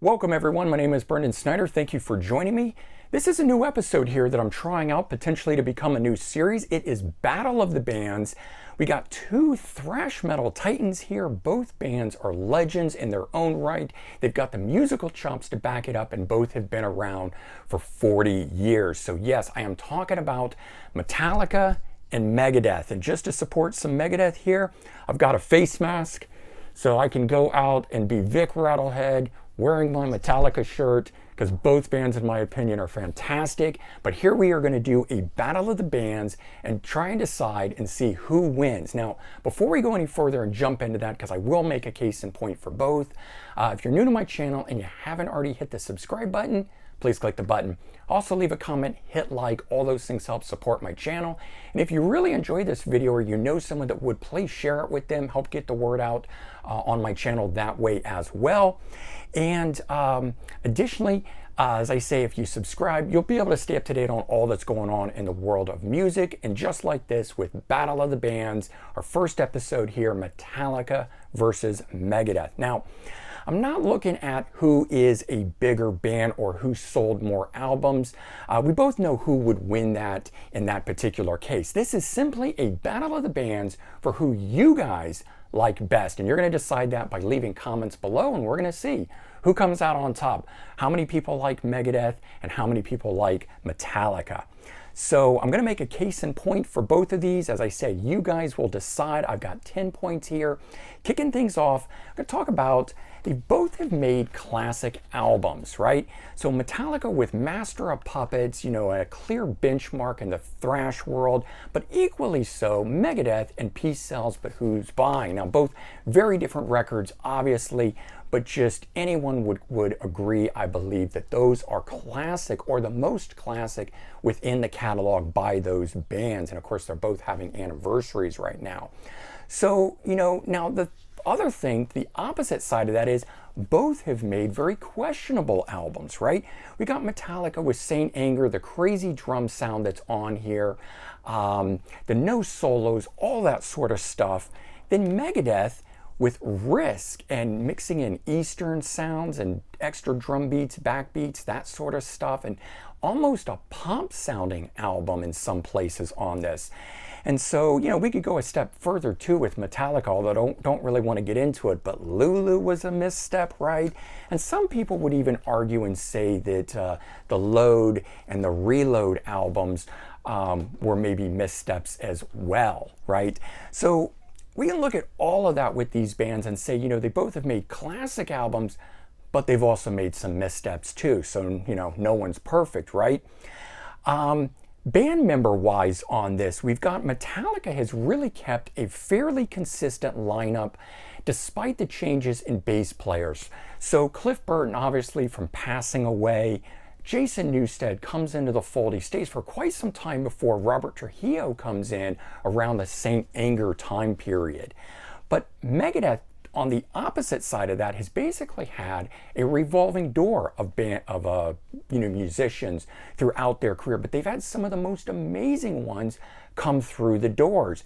Welcome everyone, my name is Brendan Snyder. Thank you for joining me. This is a new episode here that I'm trying out potentially to become a new series. It is Battle of the Bands. We got two thrash metal titans here. Both bands are legends in their own right. They've got the musical chops to back it up, and both have been around for 40 years. So yes, I am talking about Metallica and Megadeth. And just to support some Megadeth here, I've got a face mask so I can go out and be Vic Rattlehead wearing my Metallica shirt, because both bands, in my opinion, are fantastic. But here we are going to do a battle of the bands and try and decide and see who wins. Now, before we go any further and jump into that, because I will make a case in point for both, if you're new to my channel and you haven't already hit the subscribe button, please click the button. Also leave a comment, hit like, all those things help support my channel. And if you really enjoy this video or you know someone that would, please share it with them, help get the word out on my channel that way as well. And additionally, as I say, if you subscribe, you'll be able to stay up to date on all that's going on in the world of music. And just like this with Battle of the Bands, our first episode here, Metallica versus Megadeth. Now, I'm not looking at who is a bigger band or who sold more albums. We both know who would win that in that particular case. This is simply a battle of the bands for who you guys like best. And you're going to decide that by leaving comments below, and we're going to see who comes out on top. How many people like Megadeth and how many people like Metallica. So I'm going to make a case in point for both of these. As I said, you guys will decide. I've got 10 points here. Kicking things off, I'm going to talk about, they both have made classic albums, right? So Metallica with Master of Puppets, you know, a clear benchmark in the thrash world, but equally so Megadeth and Peace Sells But Who's Buying. Now, both very different records, obviously, but just anyone would agree, I believe, that those are classic, or the most classic within the catalog by those bands. And of course, they're both having anniversaries right now. So, you know, now the other thing, the opposite side of that is both have made very questionable albums, right? We got Metallica with Saint Anger, the crazy drum sound that's on here, the no solos, all that sort of stuff. Then Megadeth with Risk and mixing in Eastern sounds and extra drum beats, backbeats, that sort of stuff, and almost a pop sounding album in some places on this. And so, you know, we could go a step further too with Metallica, although don't really want to get into it, but Lulu was a misstep, right? And some people would even argue and say that the Load and the Reload albums were maybe missteps as well, right? So we can look at all of that with these bands and say, you know, they both have made classic albums, but they've also made some missteps too. So, you know, no one's perfect, right? Band member wise on this, we've got Metallica has really kept a fairly consistent lineup despite the changes in bass players. So Cliff Burton, obviously from passing away, Jason Newsted comes into the fold. He stays for quite some time before Robert Trujillo comes in around the Saint Anger time period. But Megadeth, on the opposite side of that, has basically had a revolving door of musicians throughout their career, but they've had some of the most amazing ones come through the doors.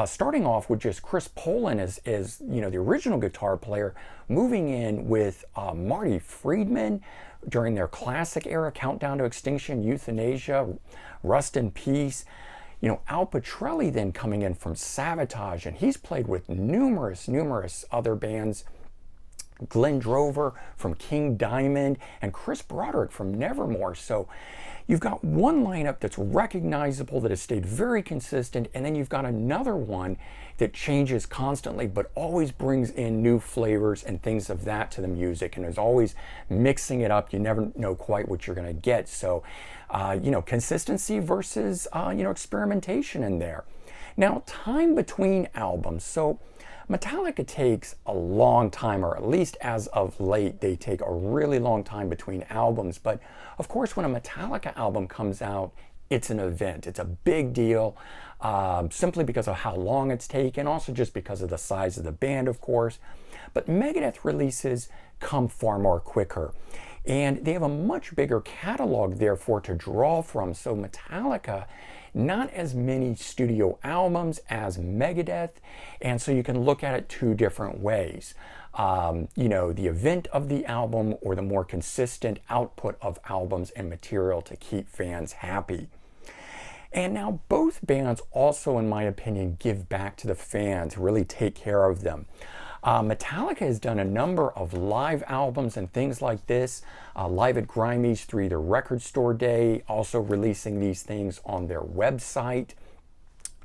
Starting off with just Chris Poland as you know, the original guitar player, moving in with Marty Friedman during their classic era, Countdown to Extinction, Euthanasia, Rust in Peace. You know, Al Pitrelli then coming in from Savatage, and he's played with numerous other bands. Glenn Drover from King Diamond, and Chris Broderick from Nevermore. So you've got one lineup that's recognizable, that has stayed very consistent, and then you've got another one that changes constantly but always brings in new flavors and things of that to the music, and is always mixing it up. You never know quite what you're going to get. So you know, consistency versus you know, experimentation in there. Now, time between albums. So Metallica takes a long time, or at least as of late, they take a really long time between albums. But of course, when a Metallica album comes out, it's an event. It's a big deal, simply because of how long it's taken, also just because of the size of the band, of course. But Megadeth releases come far more quicker. And they have a much bigger catalog, therefore, to draw from. So Metallica, not as many studio albums as Megadeth, and so you can look at it two different ways. you know, the event of the album or the more consistent output of albums and material to keep fans happy. And now both bands also, in my opinion, give back to the fans, really take care of them. Metallica has done a number of live albums and things like this, live at Grimey's through their record store day, also releasing these things on their website.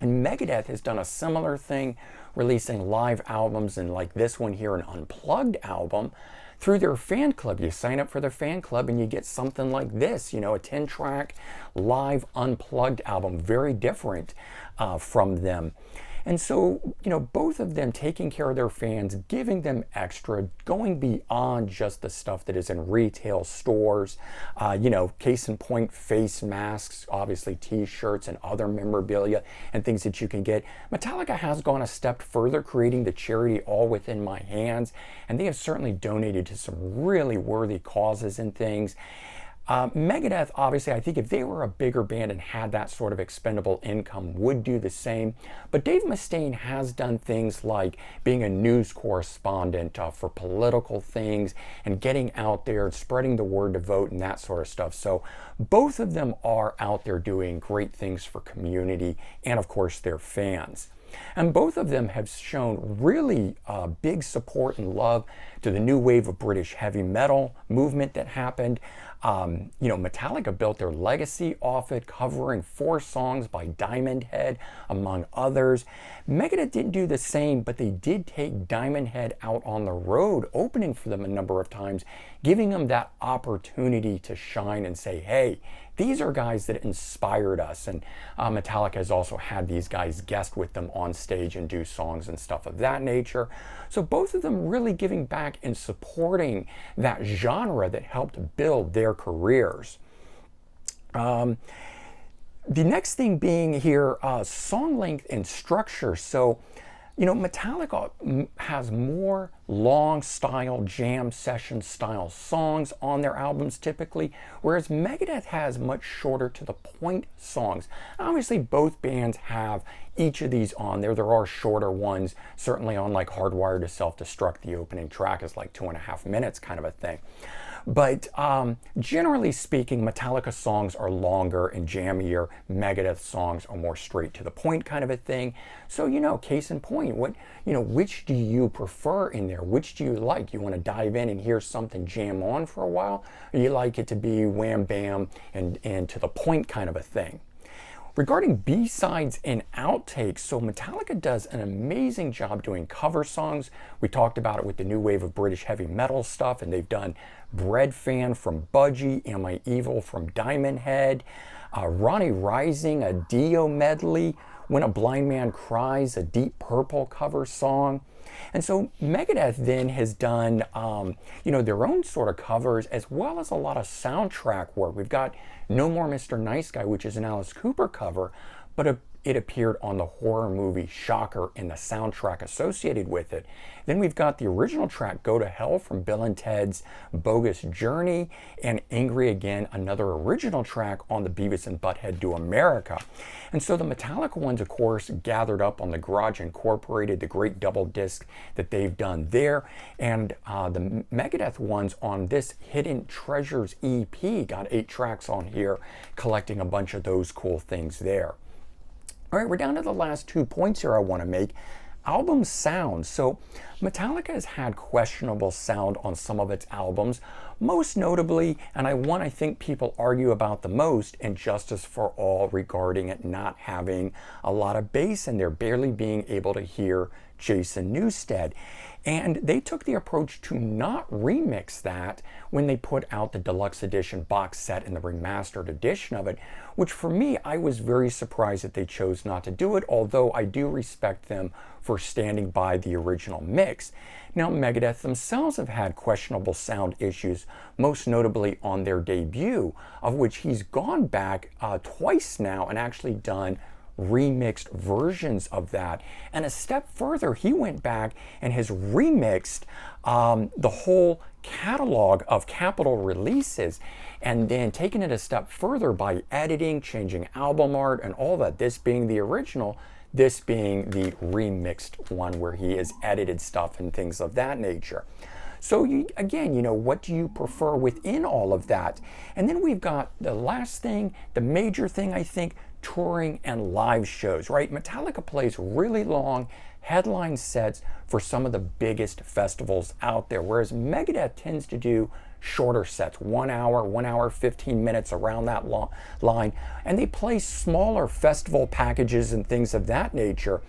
And Megadeth has done a similar thing, releasing live albums, and like this one here, an unplugged album, through their fan club. You sign up for their fan club and you get something like this, you know, a 10-track live unplugged album, very different from them. And so, you know, both of them taking care of their fans, giving them extra, going beyond just the stuff that is in retail stores. You know, case in point, face masks, obviously t-shirts and other memorabilia and things that you can get. Metallica has gone a step further, creating the charity All Within My Hands, and they have certainly donated to some really worthy causes and things. Megadeth, obviously, I think if they were a bigger band and had that sort of expendable income, would do the same. But Dave Mustaine has done things like being a news correspondent for political things and getting out there and spreading the word to vote and that sort of stuff. So both of them are out there doing great things for community and, of course, their fans. And both of them have shown really big support and love to the new wave of British heavy metal movement that happened. You know, Metallica built their legacy off it, covering 4 songs by Diamond Head, among others. Megadeth didn't do the same, but they did take Diamond Head out on the road, opening for them a number of times, giving them that opportunity to shine and say, hey, these are guys that inspired us. And Metallica has also had these guys guest with them on stage and do songs and stuff of that nature. So both of them really giving back and supporting that genre that helped build their careers. The next thing being here, song length and structure. So, you know, Metallica has more long style, jam session style songs on their albums typically, whereas Megadeth has much shorter to the point songs. Obviously, both bands have each of these on there. There are shorter ones, certainly on like Hardwired to Self-Destruct, the opening track is like 2.5 minutes kind of a thing. But generally speaking, Metallica songs are longer and jammier. Megadeth songs are more straight to the point kind of a thing. So, you know, case in point, which do you prefer in there? Which do you like? You want to dive in and hear something jam on for a while? Or you like it to be wham bam and to the point kind of a thing? Regarding B-sides and outtakes, so Metallica does an amazing job doing cover songs. We talked about it with the new wave of British heavy metal stuff, and they've done Bread Fan from Budgie, Am I Evil from Diamond Head, Ronnie Rising, a Dio medley, When a Blind Man Cries, a Deep Purple cover song. And so Megadeth then has done, their own sort of covers, as well as a lot of soundtrack work. We've got No More Mr. Nice Guy, which is an Alice Cooper cover, but it appeared on the horror movie Shocker and the soundtrack associated with it. Then we've got the original track Go to Hell from Bill and Ted's Bogus Journey, and Angry Again, another original track on the Beavis and Butthead Do America. And so the Metallica ones, of course, gathered up on the Garage Incorporated, the great double disc that they've done there. And the Megadeth ones on this Hidden Treasures EP got 8 tracks on here, collecting a bunch of those cool things there. All right, we're down to the last 2 points here I want to make. Album sound. So Metallica has had questionable sound on some of its albums, most notably, and I think people argue about the most, And Justice for All, regarding it not having a lot of bass in there, barely being able to hear Jason Newsted. And they took the approach to not remix that when they put out the deluxe edition box set and the remastered edition of it, which for me, I was very surprised that they chose not to do it, although I do respect them for standing by the original mix. Now, Megadeth themselves have had questionable sound issues, most notably on their debut, of which he's gone back twice now and actually done remixed versions of that. And a step further, he went back and has remixed the whole catalog of Capitol releases, and then taken it a step further by editing, changing album art and all that, this being the original, This being the remixed one where he has edited stuff and things of that nature. So again, what do you prefer within all of that? And then we've got the last thing, the major thing, I think, touring and live shows, right? Metallica plays really long headline sets for some of the biggest festivals out there, whereas Megadeth tends to do shorter sets, 1 hour, 15 minutes, around that line, and they play smaller festival packages and things of that nature.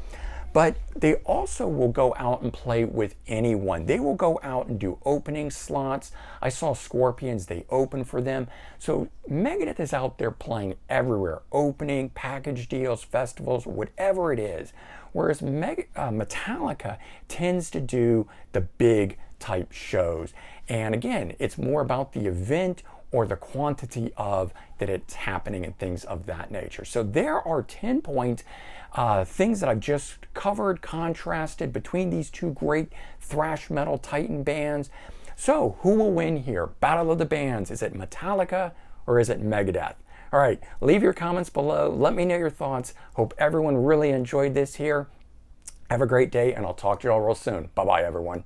But they also will go out and play with anyone. They will go out and do opening slots. I saw Scorpions, they open for them. So Megadeth is out there playing everywhere, opening, package deals, festivals, whatever it is. Whereas Metallica tends to do the big type shows. And again, it's more about the event or the quantity of that it's happening and things of that nature. So there are 10 point things that I've just covered, contrasted between these two great thrash metal titan bands. So who will win here? Battle of the Bands. Is it Metallica or is it Megadeth? All right, leave your comments below. Let me know your thoughts. Hope everyone really enjoyed this here. Have a great day, and I'll talk to you all real soon. Bye-bye, everyone.